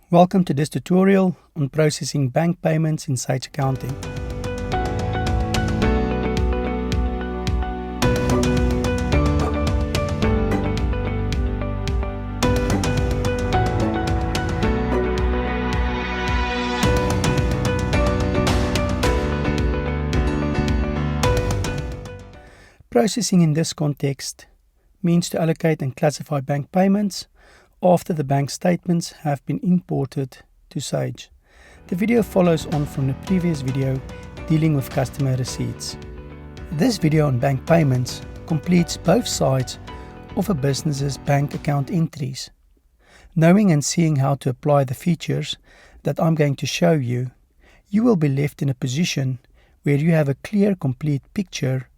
Welcome to this tutorial on processing bank payments in Sage Accounting. Processing in this context means to allocate and classify bank payments after the bank statements have been imported to Sage. The video follows on from the previous video dealing with customer receipts. This video on bank payments completes both sides of a business's bank account entries. Knowing and seeing how to apply the features that I'm going to show you, you will be left in a position where you have a clear, complete picture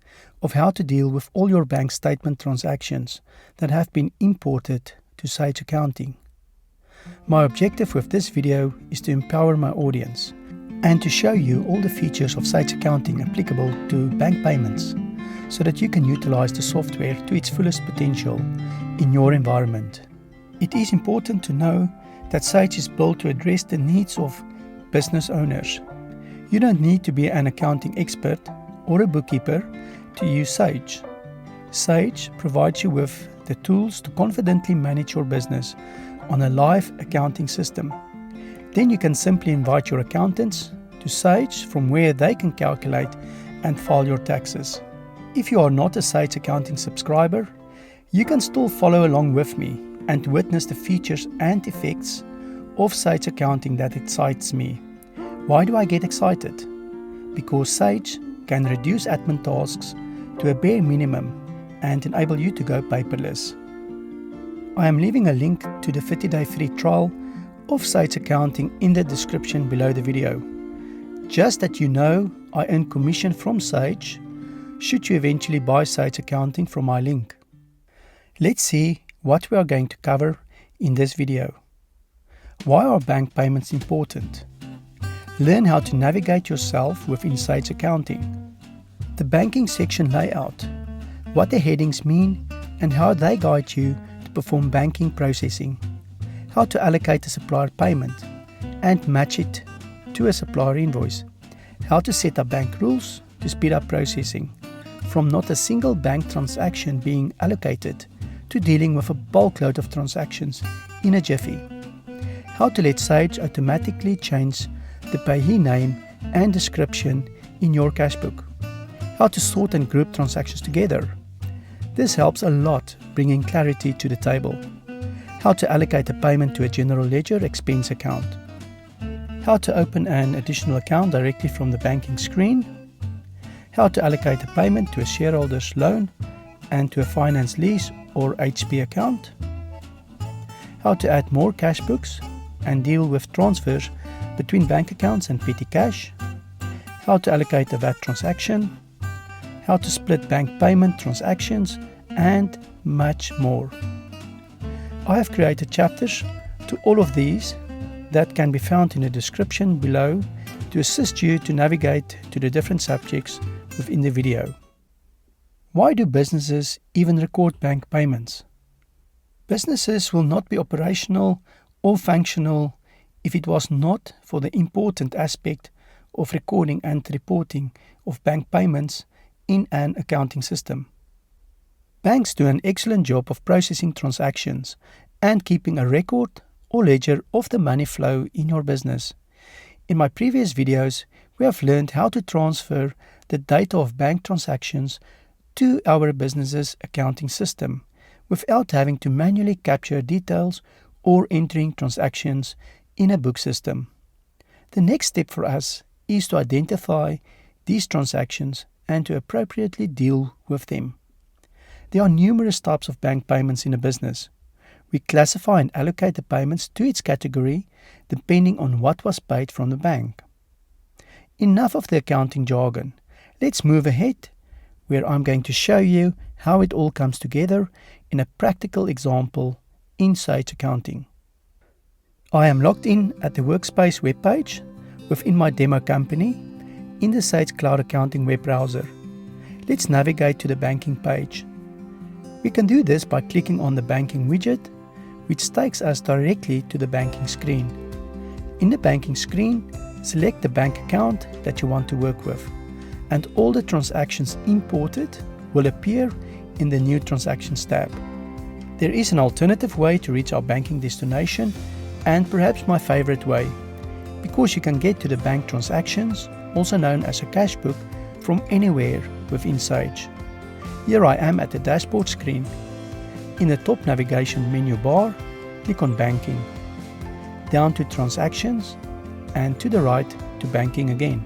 of how to deal with all your bank statement transactions that have been imported to Sage Accounting. My objective with this video is to empower my audience and to show you all the features of Sage Accounting applicable to bank payments so that you can utilize the software to its fullest potential in your environment. It is important to know that Sage is built to address the needs of business owners. You don't need to be an accounting expert or a bookkeeper to use Sage. Sage provides you with the tools to confidently manage your business on a live accounting system. Then you can simply invite your accountants to Sage from where they can calculate and file your taxes. If you are not a Sage Accounting subscriber, you can still follow along with me and witness the features and effects of Sage Accounting that excites me. Why do I get excited? Because Sage can reduce admin tasks to a bare minimum and enable you to go paperless. I am leaving a link to the 30-day free trial of Sage Accounting in the description below the video. Just that you know, I earn commission from Sage should you eventually buy Sage Accounting from my link. Let's see what we are going to cover in this video. Why are bank payments important? Learn how to navigate yourself within Sage Accounting. The banking section layout, what the headings mean and how they guide you to perform banking processing, how to allocate a supplier payment and match it to a supplier invoice, how to set up bank rules to speed up processing, from not a single bank transaction being allocated to dealing with a bulk load of transactions in a jiffy, how to let Sage automatically change the payee name and description in your cashbook, how to sort and group transactions together. This helps a lot bringing clarity to the table. How to allocate a payment to a general ledger expense account. How to open an additional account directly from the banking screen. How to allocate a payment to a shareholder's loan and to a finance lease or HP account. How to add more cashbooks and deal with transfers between bank accounts and petty cash. How to allocate a VAT transaction. How to split bank payment transactions, and much more. I have created chapters to all of these that can be found in the description below to assist you to navigate to the different subjects within the video. Why do businesses even record bank payments? Businesses will not be operational or functional if it was not for the important aspect of recording and reporting of bank payments in an accounting system. Banks do an excellent job of processing transactions and keeping a record or ledger of the money flow in your business. In my previous videos, we have learned how to transfer the data of bank transactions to our business's accounting system without having to manually capture details or entering transactions in a book system. The next step for us is to identify these transactions and to appropriately deal with them. There are numerous types of bank payments in a business. We classify and allocate the payments to its category depending on what was paid from the bank. Enough of the accounting jargon. Let's move ahead where I'm going to show you how it all comes together in a practical example in Sage Accounting. I am logged in at the Workspace webpage within my demo company in the Sage Cloud Accounting web browser. Let's navigate to the banking page. We can do this by clicking on the banking widget, which takes us directly to the banking screen. In the banking screen, select the bank account that you want to work with, and all the transactions imported will appear in the New Transactions tab. There is an alternative way to reach our banking destination, and perhaps my favorite way, because you can get to the bank transactions, also known as a cashbook, from anywhere within Sage. Here I am at the dashboard screen. In the top navigation menu bar, click on Banking, down to Transactions, and to the right to Banking again.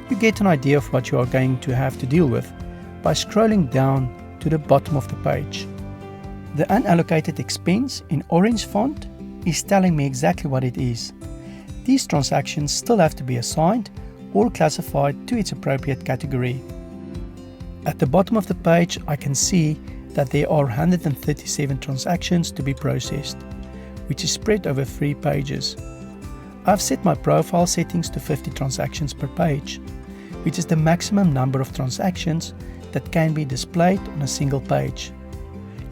You get an idea of what you are going to have to deal with by scrolling down to the bottom of the page. The unallocated expense in orange font is telling me exactly what it is. These transactions still have to be assigned or classified to its appropriate category. At the bottom of the page, I can see that there are 137 transactions to be processed, which is spread over 3 pages. I've set my profile settings to 50 transactions per page, which is the maximum number of transactions that can be displayed on a single page.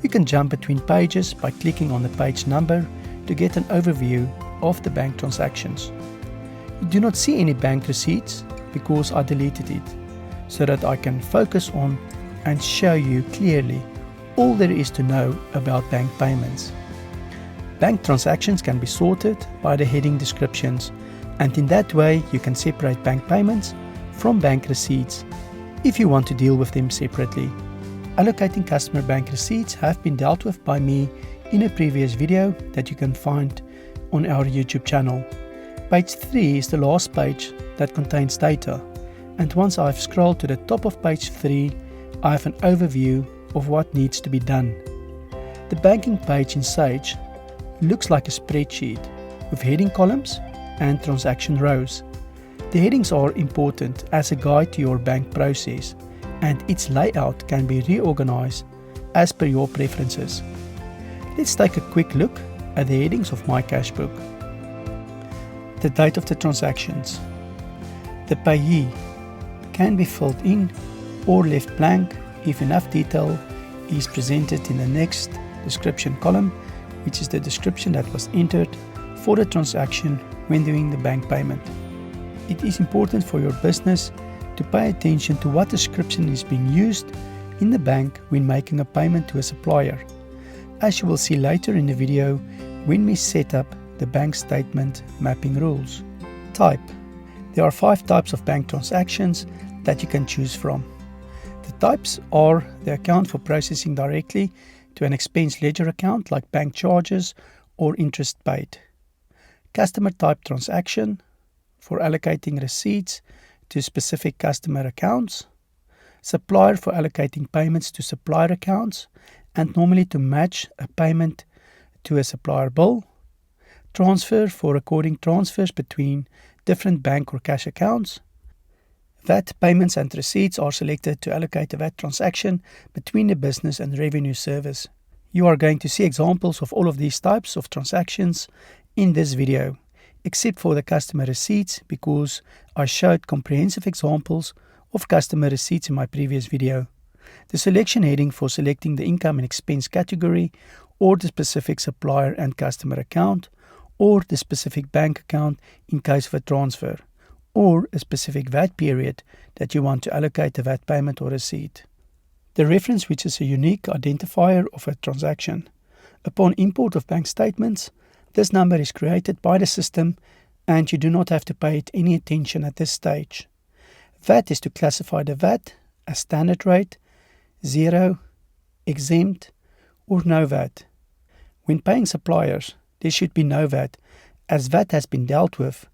You can jump between pages by clicking on the page number to get an overview of the bank transactions. You do not see any bank receipts because I deleted it, so that I can focus on and show you clearly all there is to know about bank payments. Bank transactions can be sorted by the heading descriptions, and in that way you can separate bank payments from bank receipts if you want to deal with them separately. Allocating customer bank receipts have been dealt with by me in a previous video that you can find on our YouTube channel. Page 3 is the last page that contains data, and once I've scrolled to the top of page 3, I have an overview of what needs to be done. The banking page in Sage looks like a spreadsheet with heading columns and transaction rows. The headings are important as a guide to your bank process, and its layout can be reorganized as per your preferences. Let's take a quick look at the headings of my cashbook. The date of the transactions. The payee can be filled in or left blank if enough detail is presented in the next description column, which is the description that was entered for the transaction when doing the bank payment. It is important for your business to pay attention to what description is being used in the bank when making a payment to a supplier, as you will see later in the video when we set up the bank statement mapping rules. Type. There are 5 types of bank transactions that you can choose from. The types are the account for processing directly to an expense ledger account like bank charges or interest paid. Customer type transaction for allocating receipts to specific customer accounts. Supplier for allocating payments to supplier accounts and normally to match a payment to a supplier bill. Transfer for recording transfers between different bank or cash accounts. VAT payments and receipts are selected to allocate a VAT transaction between the business and revenue service. You are going to see examples of all of these types of transactions in this video, except for the customer receipts because I showed comprehensive examples of customer receipts in my previous video. The selection heading for selecting the income and expense category or the specific supplier and customer account or the specific bank account in case of a transfer or a specific VAT period that you want to allocate a VAT payment or receipt. The reference, which is a unique identifier of a transaction. Upon import of bank statements, this number is created by the system and you do not have to pay it any attention at this stage. VAT is to classify the VAT as standard rate, 0, exempt, or no VAT. When paying suppliers, there should be no VAT, as VAT has been dealt with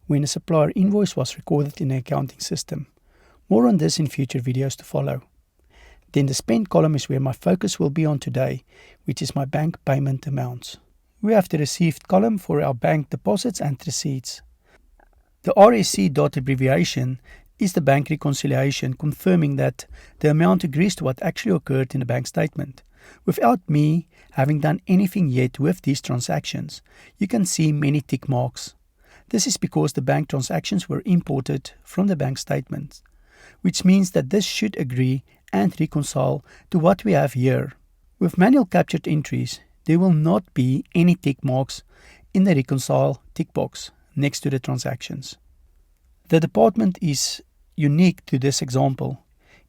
when a supplier invoice was recorded in the accounting system. More on this in future videos to follow. Then the spend column is where my focus will be on today, which is my bank payment amounts. We have the received column for our bank deposits and receipts. The RSC dot abbreviation is the bank reconciliation confirming that the amount agrees to what actually occurred in the bank statement. Without me having done anything yet with these transactions, you can see many tick marks. This is because the bank transactions were imported from the bank statement, which means that this should agree and reconcile to what we have here. With manual captured entries, there will not be any tick marks in the reconcile tick box. next to the transactions. The department is unique to this example.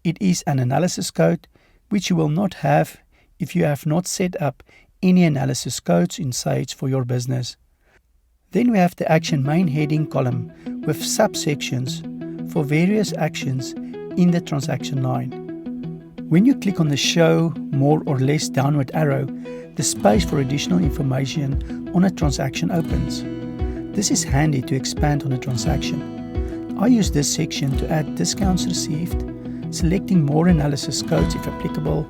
It is an analysis code which you will not have if you have not set up any analysis codes in Sage for your business. Then we have the action main heading column with subsections for various actions in the transaction line. When you click on the show more or less downward arrow, the space for additional information on a transaction opens. This is handy to expand on a transaction. I use this section to add discounts received, selecting more analysis codes if applicable,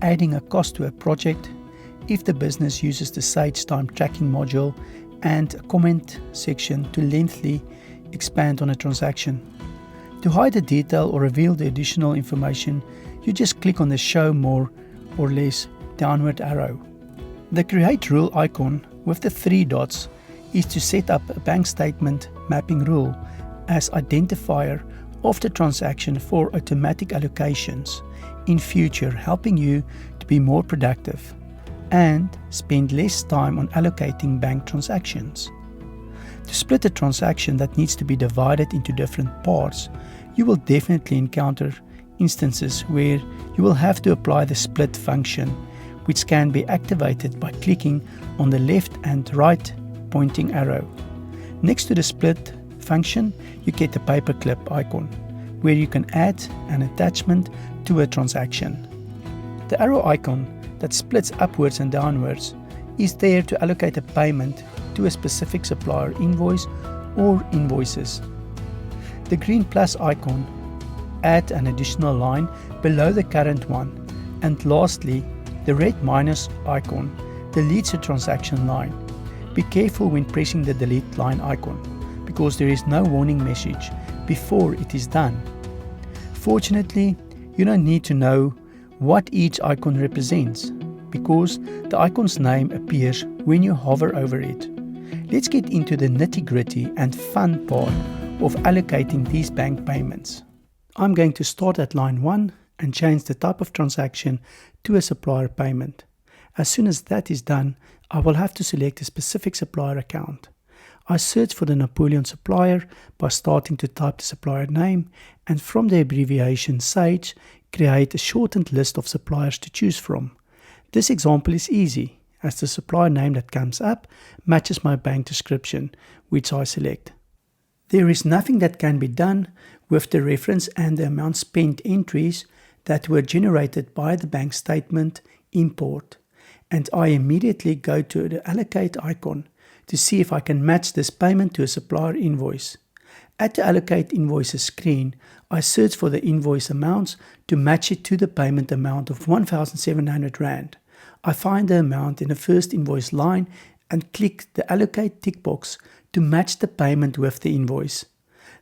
adding a cost to a project, if the business uses the Sage time tracking module, and a comment section to lengthily expand on a transaction. To hide the detail or reveal the additional information, you just click on the show more or less downward arrow. The create rule icon with the 3 dots is to set up a bank statement mapping rule as identifier of the transaction for automatic allocations in future, helping you to be more productive and spend less time on allocating bank transactions. To split a transaction that needs to be divided into different parts, you will definitely encounter instances where you will have to apply the split function, which can be activated by clicking on the left and right pointing arrow. Next to the split function, you get the paperclip icon, where you can add an attachment to a transaction. The arrow icon that splits upwards and downwards is there to allocate a payment to a specific supplier invoice or invoices. The green plus icon adds an additional line below the current one, and lastly, the red minus icon deletes a transaction line. Be careful when pressing the delete line icon, because there is no warning message before it is done. Fortunately, you don't need to know what each icon represents, because the icon's name appears when you hover over it. Let's get into the nitty-gritty and fun part of allocating these bank payments. I'm going to start at line 1 and change the type of transaction to a supplier payment. As soon as that is done, I will have to select a specific supplier account. I search for the Napoleon supplier by starting to type the supplier name, and from the abbreviation Sage, create a shortened list of suppliers to choose from. This example is easy, as the supplier name that comes up matches my bank description, which I select. There is nothing that can be done with the reference and the amount spent entries that were generated by the bank statement import, and I immediately go to the Allocate icon to see if I can match this payment to a supplier invoice. At the Allocate Invoices screen, I search for the invoice amounts to match it to the payment amount of 1,700 Rand. I find the amount in the first invoice line and click the Allocate tick box to match the payment with the invoice.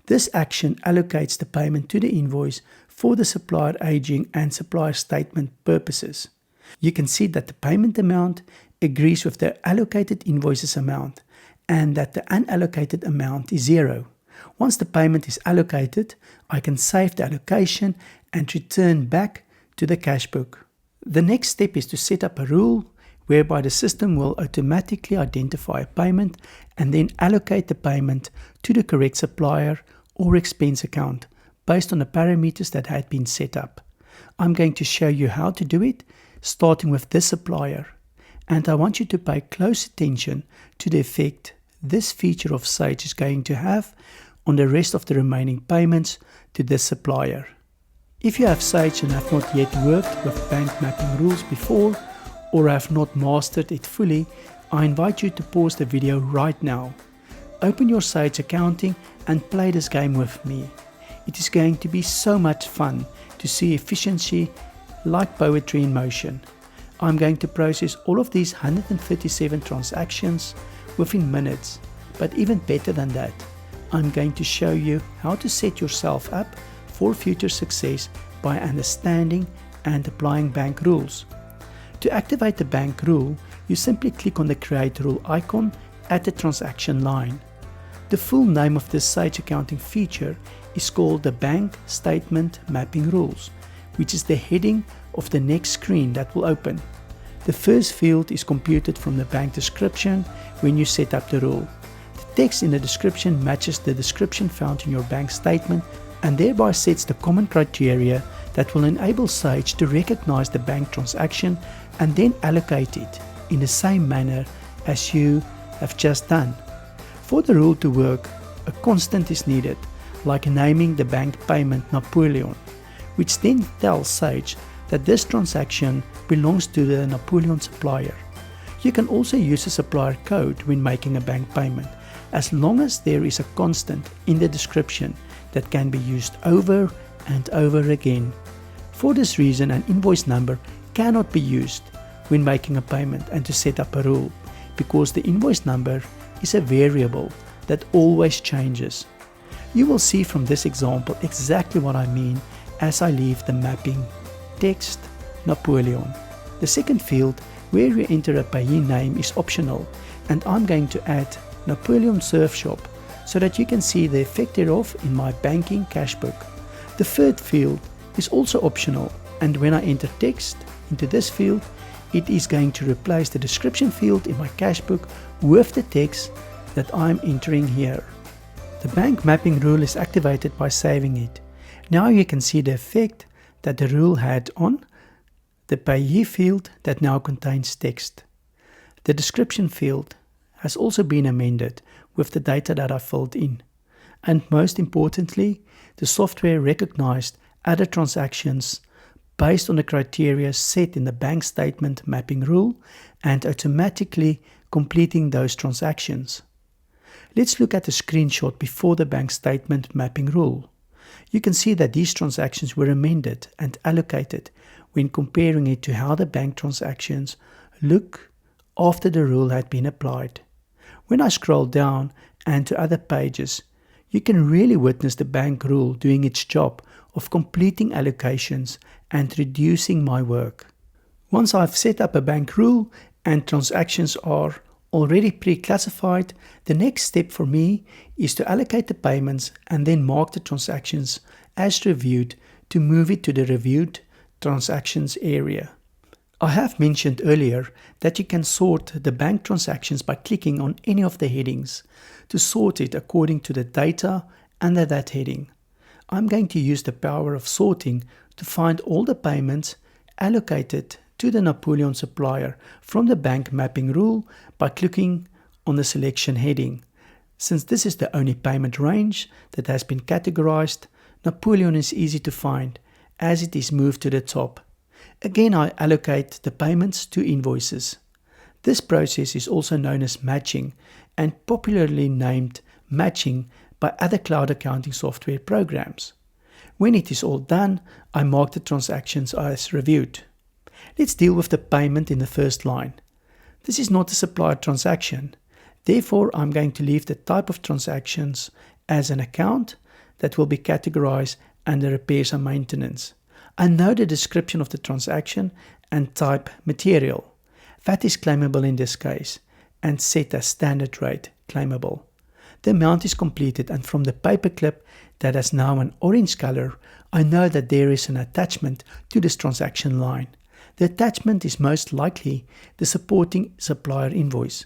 This action allocates the payment to the invoice for the supplier aging and supplier statement purposes. You can see that the payment amount agrees with the allocated invoices amount and that the unallocated amount is 0. Once the payment is allocated, I can save the allocation and return back to the cashbook. The next step is to set up a rule whereby the system will automatically identify a payment and then allocate the payment to the correct supplier or expense account based on the parameters that had been set up. I'm going to show you how to do it, starting with this supplier. And I want you to pay close attention to the effect this feature of Sage is going to have on the rest of the remaining payments to this supplier. If you have Sage and have not yet worked with bank mapping rules before, or have not mastered it fully, I invite you to pause the video right now. Open your Sage accounting and play this game with me. It is going to be so much fun to see efficiency like poetry in motion. I'm going to process all of these 137 transactions within minutes, but even better than that, I'm going to show you how to set yourself up for future success by understanding and applying bank rules. To activate the bank rule, you simply click on the Create Rule icon at the transaction line. The full name of this Sage accounting feature is called the Bank Statement Mapping Rules, which is the heading of the next screen that will open. The first field is computed from the bank description when you set up the rule. The text in the description matches the description found in your bank statement and thereby sets the common criteria that will enable Sage to recognize the bank transaction and then allocate it in the same manner as you have just done. For the rule to work, a constant is needed, like naming the bank payment Napoleon, which then tells Sage that this transaction belongs to the Napoleon supplier. You can also use a supplier code when making a bank payment, as long as there is a constant in the description that can be used over and over again. For this reason, an invoice number cannot be used when making a payment and to set up a rule, because the invoice number is a variable that always changes. You will see from this example exactly what I mean as I leave the mapping text Napoleon. The second field where you enter a payee name is optional, and I'm going to add Napoleon Surf Shop so that you can see the effect thereof in my banking cashbook. The third field is also optional, and when I enter text into this field, it is going to replace the description field in my cashbook with the text that I'm entering here. The bank mapping rule is activated by saving it. Now you can see the effect that the rule had on the payee field that now contains text. The description field has also been amended with the data that I filled in. And most importantly, the software recognized other transactions based on the criteria set in the bank statement mapping rule and automatically completing those transactions. Let's look at the screenshot before the bank statement mapping rule. You can see that these transactions were amended and allocated when comparing it to how the bank transactions look after the rule had been applied. When I scroll down and to other pages, you can really witness the bank rule doing its job of completing allocations and reducing my work. Once I've set up a bank rule and transactions are already pre-classified, the next step for me is to allocate the payments and then mark the transactions as reviewed to move it to the reviewed transactions area. I have mentioned earlier that you can sort the bank transactions by clicking on any of the headings to sort it according to the data under that heading. I'm going to use the power of sorting to find all the payments allocated to the Napoleon supplier from the bank mapping rule by clicking on the selection heading. Since this is the only payment range that has been categorized, Napoleon is easy to find as it is moved to the top. Again, I allocate the payments to invoices. This process is also known as matching and popularly named matching by other cloud accounting software programs. When it is all done, I mark the transactions as reviewed. Let's deal with the payment in the first line. This is not a supplier transaction. Therefore, I'm going to leave the type of transactions as an account that will be categorized under repairs and maintenance. I know the description of the transaction and type material. VAT is claimable in this case and set as standard rate claimable. The amount is completed, and from the paperclip that has now an orange color, I know that there is an attachment to this transaction line. The attachment is most likely the supporting supplier invoice.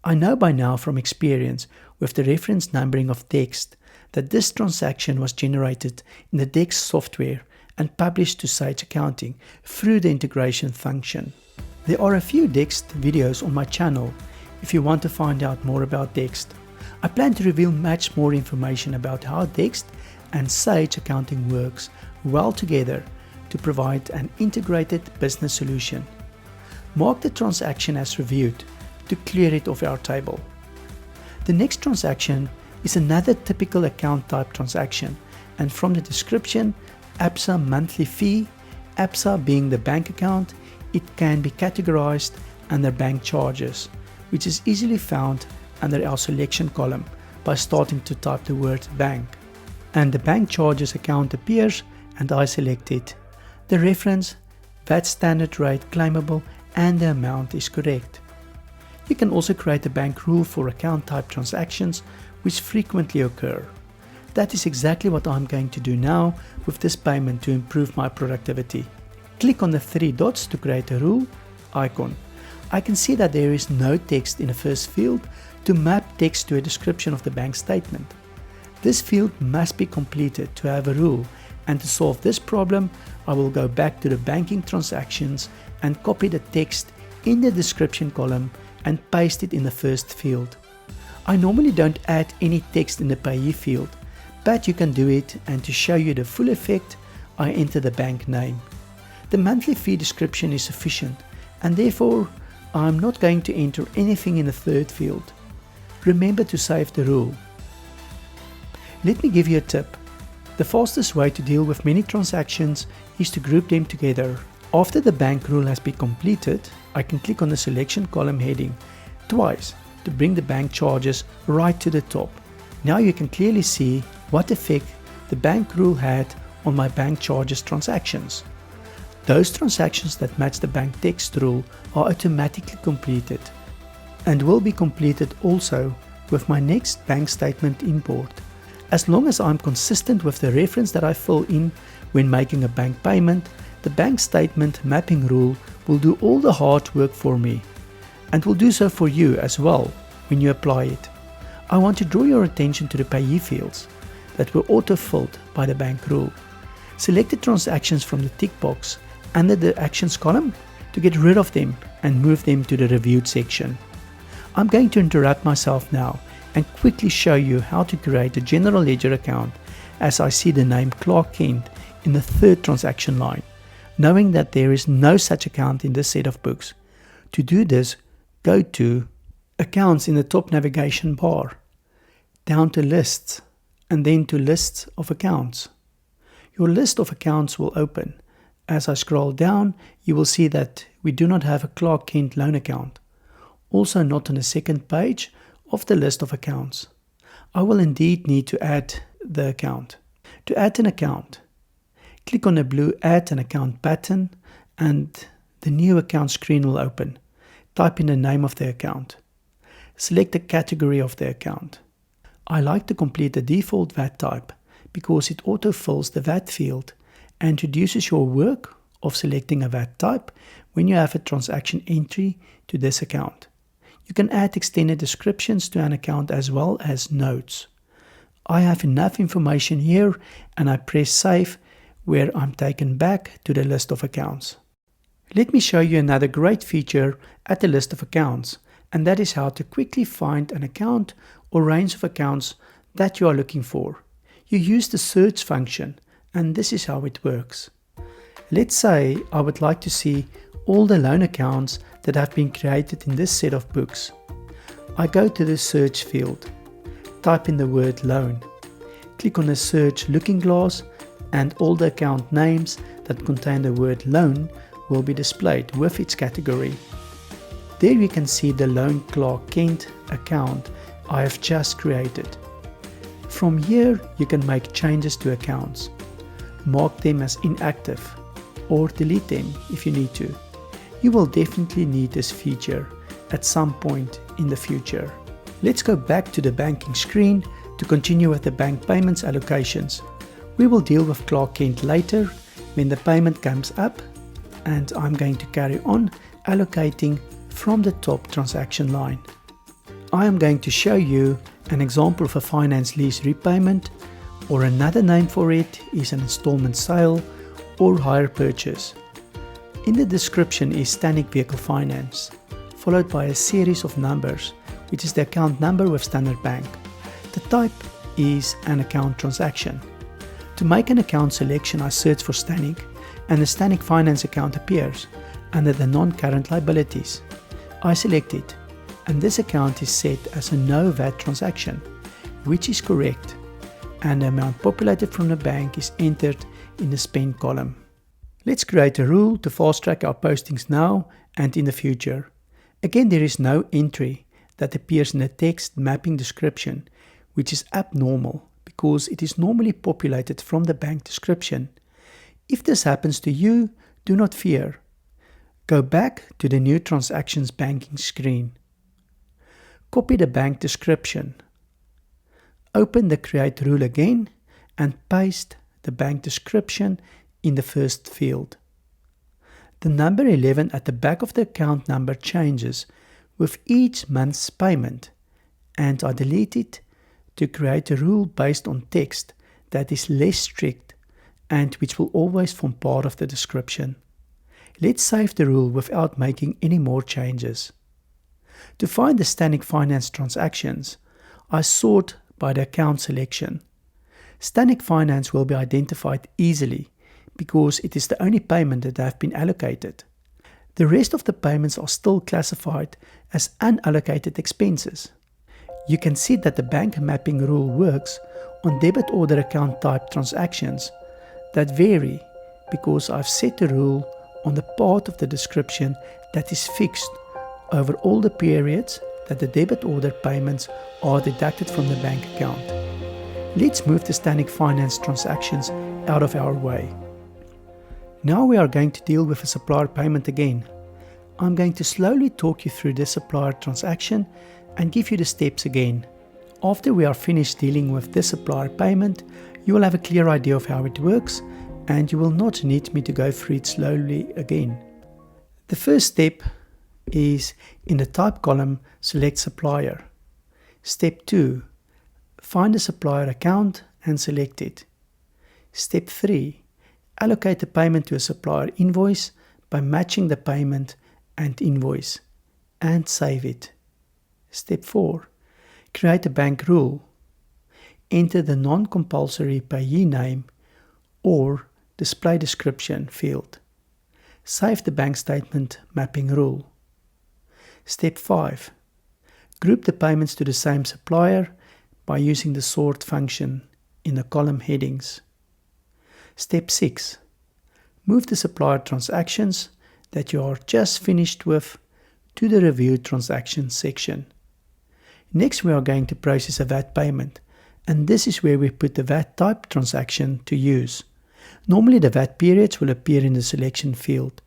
I know by now from experience with the reference numbering of text that this transaction was generated in the DEX software and published to Sage Accounting through the integration function. There are a few DEX videos on my channel if you want to find out more about DEX. I plan to reveal much more information about how DEX and Sage Accounting works well together to provide an integrated business solution. Mark the transaction as reviewed to clear it off our table. The next transaction is another typical account type transaction, and from the description, ABSA monthly fee, ABSA being the bank account, it can be categorized under bank charges, which is easily found under our selection column by starting to type the word bank. And the bank charges account appears and I select it. The reference, VAT standard rate claimable, and the amount is correct. You can also create a bank rule for account type transactions which frequently occur. That is exactly what I'm going to do now with this payment to improve my productivity. Click on the three dots to create a rule icon. I can see that there is no text in the first field to map text to a description of the bank statement. This field must be completed to have a rule, and to solve this problem, I will go back to the banking transactions and copy the text in the description column and paste it in the first field. I normally don't add any text in the payee field, but you can do it, and to show you the full effect, I enter the bank name. The monthly fee description is sufficient, and therefore I'm not going to enter anything in the third field. Remember to save the rule. Let me give you a tip. The fastest way to deal with many transactions is to group them together. After the bank rule has been completed, I can click on the selection column heading twice to bring the bank charges right to the top. Now you can clearly see what effect the bank rule had on my bank charges transactions. Those transactions that match the bank text rule are automatically completed and will be completed also with my next bank statement import. As long as I'm consistent with the reference that I fill in when making a bank payment, the bank statement mapping rule will do all the hard work for me, and will do so for you as well when you apply it. I want to draw your attention to the payee fields that were auto-filled by the bank rule. Select the transactions from the tick box under the actions column to get rid of them and move them to the reviewed section. I'm going to interrupt myself now and quickly show you how to create a general ledger account as I see the name Clark Kent in the third transaction line, knowing that there is no such account in this set of books. To do this, go to Accounts in the top navigation bar, down to Lists, and then to Lists of Accounts. Your list of accounts will open. As I scroll down, you will see that we do not have a Clark Kent loan account, also not on the second page of the list of accounts. I will indeed need to add the account. To add an account, click on the blue Add an Account button and the new account screen will open. Type in the name of the account. Select the category of the account. I like to complete the default VAT type because it auto-fills the VAT field and reduces your work of selecting a VAT type when you have a transaction entry to this account. You can add extended descriptions to an account as well as notes. I have enough information here and I press Save, where I'm taken back to the list of accounts. Let me show you another great feature at the list of accounts, and that is how to quickly find an account or range of accounts that you are looking for. You use the search function, and this is how it works. Let's say I would like to see all the loan accounts that have been created in this set of books. I go to the search field, type in the word loan, click on the search looking glass, and all the account names that contain the word loan will be displayed with its category. There you can see the loan Clark Kent account I have just created. From here you can make changes to accounts, mark them as inactive, or delete them if you need to. You will definitely need this feature at some point in the future. Let's go back to the banking screen to continue with the bank payments allocations. We will deal with Clark Kent later when the payment comes up, and I'm going to carry on allocating from the top transaction line. I am going to show you an example of a finance lease repayment, or another name for it is an installment sale or hire purchase. In the description is Standard Vehicle Finance, followed by a series of numbers, which is the account number with Standard Bank. The type is an account transaction. To make an account selection, I search for Standard, and the Standard Finance account appears under the non-current liabilities. I select it, and this account is set as a no VAT transaction, which is correct, and the amount populated from the bank is entered in the spend column. Let's create a rule to fast track our postings now and in the future. Again, there is no entry that appears in the text mapping description, which is abnormal because it is normally populated from the bank description. If this happens to you, do not fear. Go back to the new transactions banking screen. Copy the bank description. Open the create rule again and paste the bank description in the first field. The number 11 at the back of the account number changes with each month's payment, and I delete it to create a rule based on text that is less strict and which will always form part of the description. Let's save the rule without making any more changes. To find the standing finance transactions, I sort by the account selection. Standing finance will be identified easily because it is the only payment that have been allocated. The rest of the payments are still classified as unallocated expenses. You can see that the bank mapping rule works on debit order account type transactions that vary because I've set the rule on the part of the description that is fixed over all the periods that the debit order payments are deducted from the bank account. Let's move the standing finance transactions out of our way. Now we are going to deal with a supplier payment again. I'm going to slowly talk you through this supplier transaction and give you the steps again. After we are finished dealing with this supplier payment, you will have a clear idea of how it works and you will not need me to go through it slowly again. The first step is in the type column, select supplier. Step 2, find a supplier account and select it. Step 3, allocate the payment to a supplier invoice by matching the payment and invoice and save it. Step 4, create a bank rule. Enter the non-compulsory payee name or display description field. Save the bank statement mapping rule. Step 5, group the payments to the same supplier by using the sort function in the column headings. Step 6, move the supplier transactions that you are just finished with to the review transactions section. Next we are going to process a VAT payment, and this is where we put the VAT type transaction to use. Normally the VAT periods will appear in the selection field,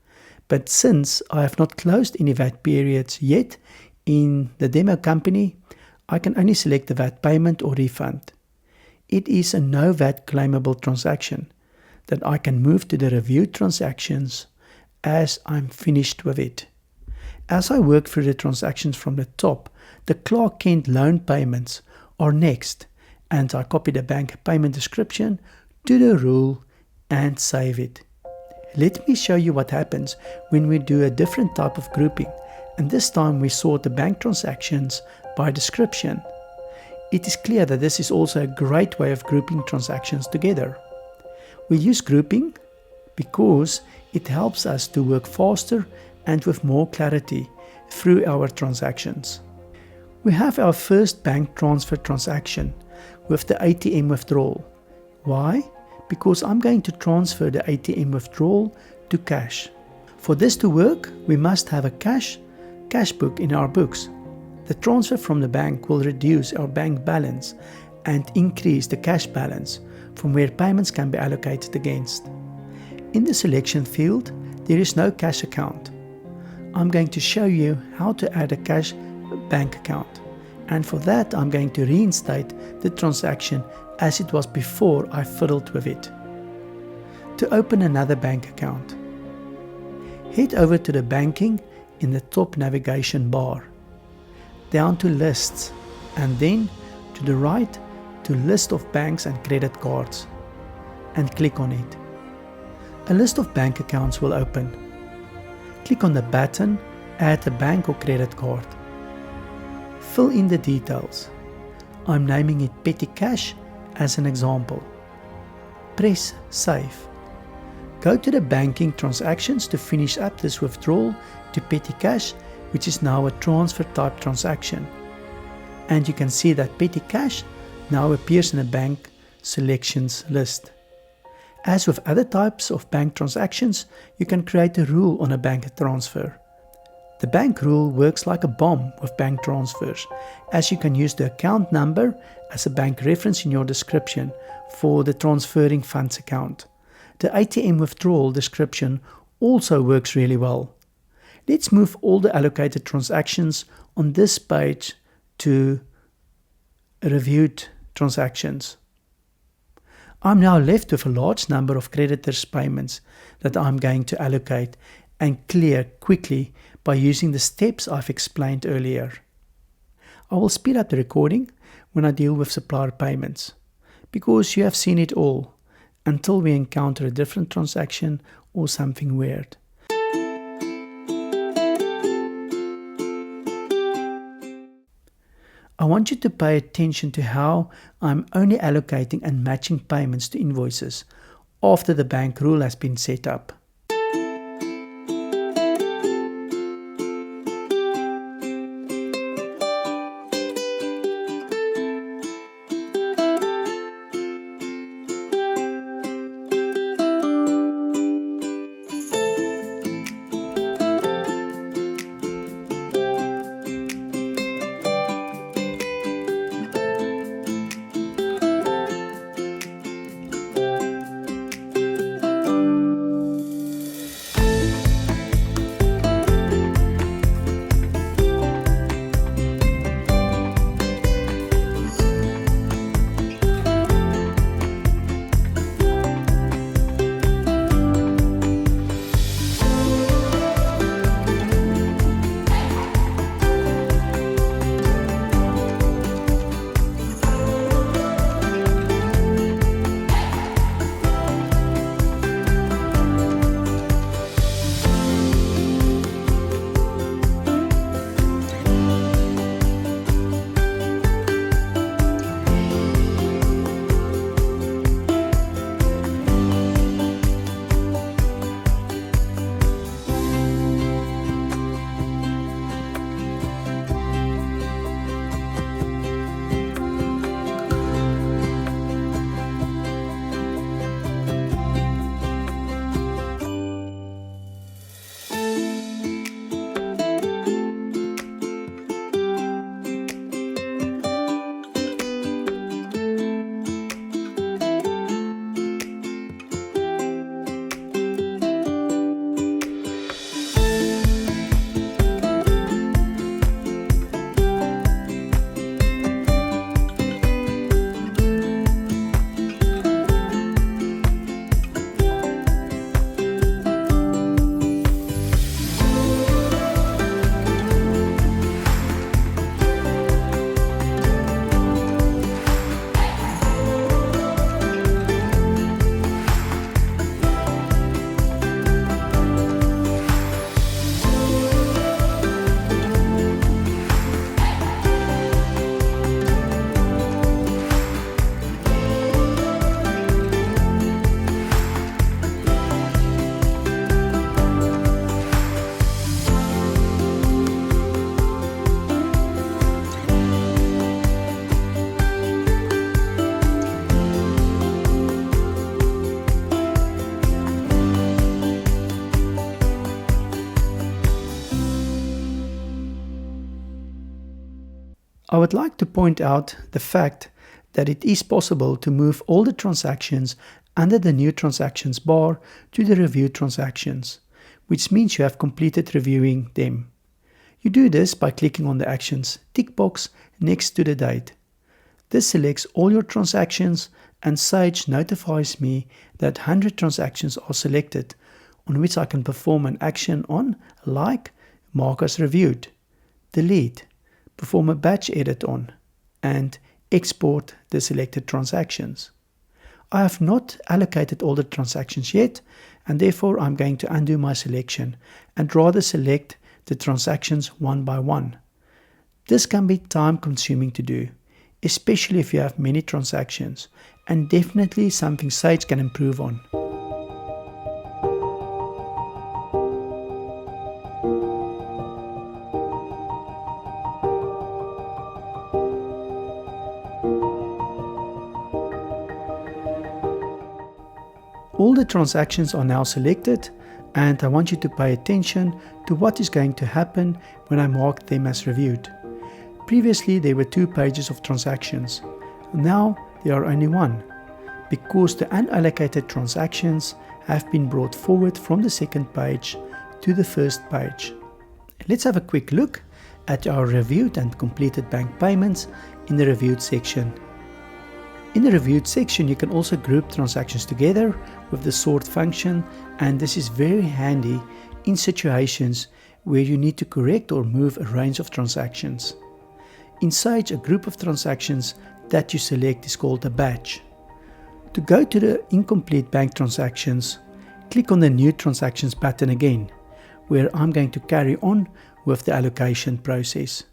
but since I have not closed any VAT periods yet in the demo company, I can only select the VAT payment or refund. It is a no VAT claimable transaction that I can move to the review transactions as I'm finished with it. As I work through the transactions from the top, the Clark Kent loan payments are next, and I copy the bank payment description to the rule and save it. Let me show you what happens when we do a different type of grouping, and this time we sort the bank transactions by description. It is clear that this is also a great way of grouping transactions together. We use grouping because it helps us to work faster and with more clarity through our transactions. We have our first bank transfer transaction with the ATM withdrawal. Why? Because I'm going to transfer the ATM withdrawal to cash. For this to work, we must have a cashbook in our books. The transfer from the bank will reduce our bank balance and increase the cash balance from where payments can be allocated against. In the selection field, there is no cash account. I'm going to show you how to add a cash bank account, and for that I'm going to reinstate the transaction as it was before I fiddled with it. To open another bank account, head over to the banking in the top navigation bar, down to lists, and then to the right to list of banks and credit cards, and click on it. A list of bank accounts will open. Click on the button Add a bank or credit card. Fill in the details. I'm naming it Petty Cash as an example. Press Save. Go to the banking transactions to finish up this withdrawal to Petty Cash, which is now a transfer type transaction. And you can see that Petty Cash now appears in the bank selections list. As with other types of bank transactions, you can create a rule on a bank transfer. The bank rule works like a bomb with bank transfers, as you can use the account number as a bank reference in your description for the transferring funds account. The ATM withdrawal description also works really well. Let's move all the allocated transactions on this page to reviewed transactions. I'm now left with a large number of creditors' payments that I'm going to allocate and clear quickly by using the steps I've explained earlier. I will speed up the recording when I deal with supplier payments, because you have seen it all, until we encounter a different transaction or something weird. I want you to pay attention to how I'm only allocating and matching payments to invoices after the bank rule has been set up. I would like to point out the fact that it is possible to move all the transactions under the New Transactions bar to the Reviewed Transactions, which means you have completed reviewing them. You do this by clicking on the actions tick box next to the date. This selects all your transactions, and Sage notifies me that 100 transactions are selected, on which I can perform an action on, like mark as reviewed, delete, perform a batch edit on, and export the selected transactions. I have not allocated all the transactions yet, and therefore I'm going to undo my selection and rather select the transactions one by one. This can be time consuming to do, especially if you have many transactions, and definitely something Sage can improve on. All the transactions are now selected, and I want you to pay attention to what is going to happen when I mark them as reviewed. Previously there were 2 pages of transactions. Now there are only 1, because the unallocated transactions have been brought forward from the second page to the first page. Let's have a quick look at our reviewed and completed bank payments in the reviewed section. In the reviewed section, you can also group transactions together with the sort function, and this is very handy in situations where you need to correct or move a range of transactions. In Sage, a group of transactions that you select is called a batch. To go to the incomplete bank transactions, click on the New Transactions button again, where I'm going to carry on with the allocation process.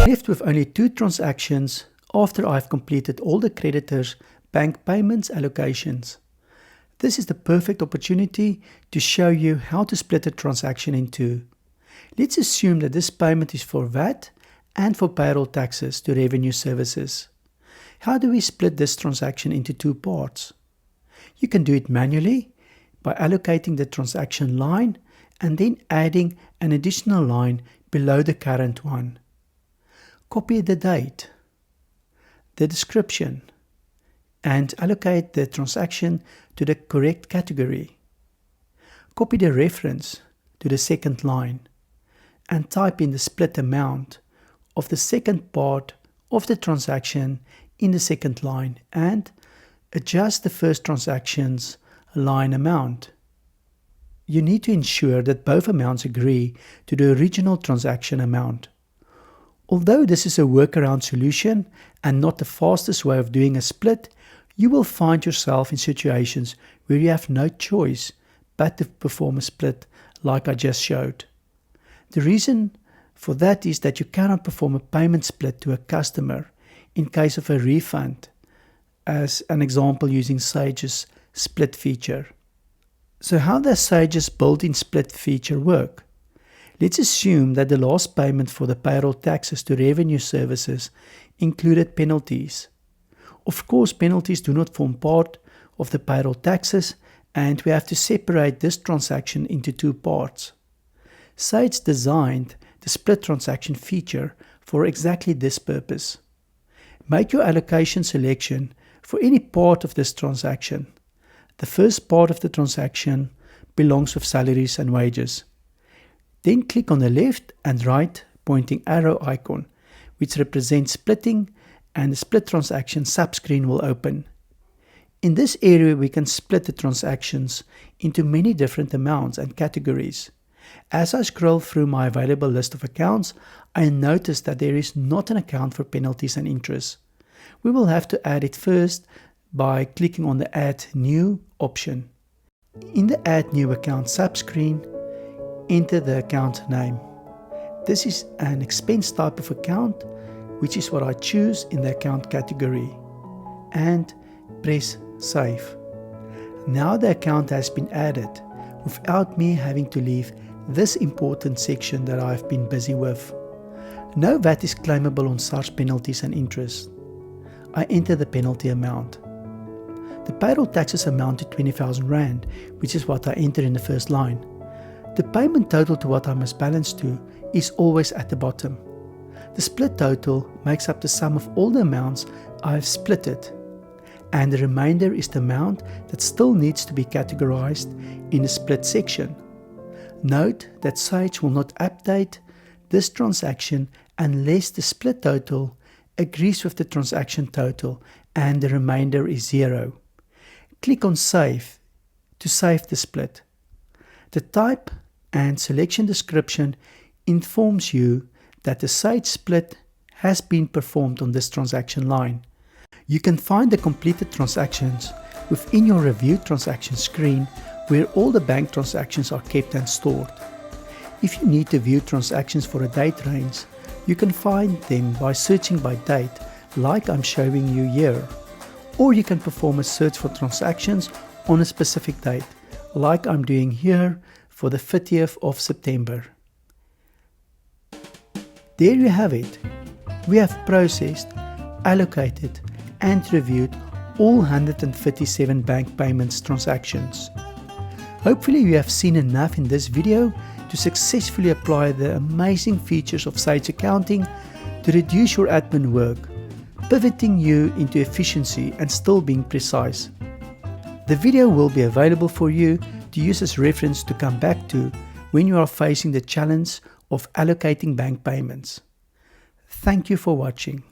Left with only 2 transactions after I've completed all the creditors' bank payments allocations. This is the perfect opportunity to show you how to split a transaction in two. Let's assume that this payment is for VAT and for payroll taxes to revenue services. How do we split this transaction into 2 parts? You can do it manually by allocating the transaction line and then adding an additional line below the current one. Copy the date, the description, and allocate the transaction to the correct category. Copy the reference to the second line and type in the split amount of the second part of the transaction in the second line and adjust the first transaction's line amount. You need to ensure that both amounts agree to the original transaction amount. Although this is a workaround solution and not the fastest way of doing a split, you will find yourself in situations where you have no choice but to perform a split like I just showed. The reason for that is that you cannot perform a payment split to a customer in case of a refund, as an example using Sage's split feature. So how does Sage's built-in split feature work? Let's assume that the last payment for the payroll taxes to revenue services included penalties. Of course, penalties do not form part of the payroll taxes, and we have to separate this transaction into 2 parts. Sage designed the split transaction feature for exactly this purpose. Make your allocation selection for any part of this transaction. The first part of the transaction belongs with salaries and wages. Then click on the left and right pointing arrow icon, which represents splitting, and the split transaction subscreen will open. In this area, we can split the transactions into many different amounts and categories. As I scroll through my available list of accounts, I notice that there is not an account for penalties and interest. We will have to add it first by clicking on the Add New option. In the Add New Account subscreen, enter the account name. This is an expense type of account, which is what I choose in the account category, and press Save. Now the account has been added without me having to leave this important section that I've been busy with. No VAT is claimable on such penalties and interest. I enter the penalty amount. The payroll taxes amount to 20,000 Rand, which is what I enter in the first line. The payment total to what I must balance to is always at the bottom. The split total makes up the sum of all the amounts I have splitted, and the remainder is the amount that still needs to be categorized in the split section. Note that Sage will not update this transaction unless the split total agrees with the transaction total and the remainder is 0. click on Save to save the split. The type and selection description informs you that the Sage split has been performed on this transaction line. You can find the completed transactions within your Review Transactions screen, where all the bank transactions are kept and stored. If you need to view transactions for a date range, you can find them by searching by date, like I'm showing you here. Or you can perform a search for transactions on a specific date, like I'm doing here for the 30th of September. There you have it. We have processed, allocated and reviewed all 157 bank payments transactions. Hopefully you have seen enough in this video to successfully apply the amazing features of Sage Accounting to reduce your admin work, pivoting you into efficiency and still being precise. The video will be available for you to use as reference to come back to when you are facing the challenge of allocating bank payments. Thank you for watching.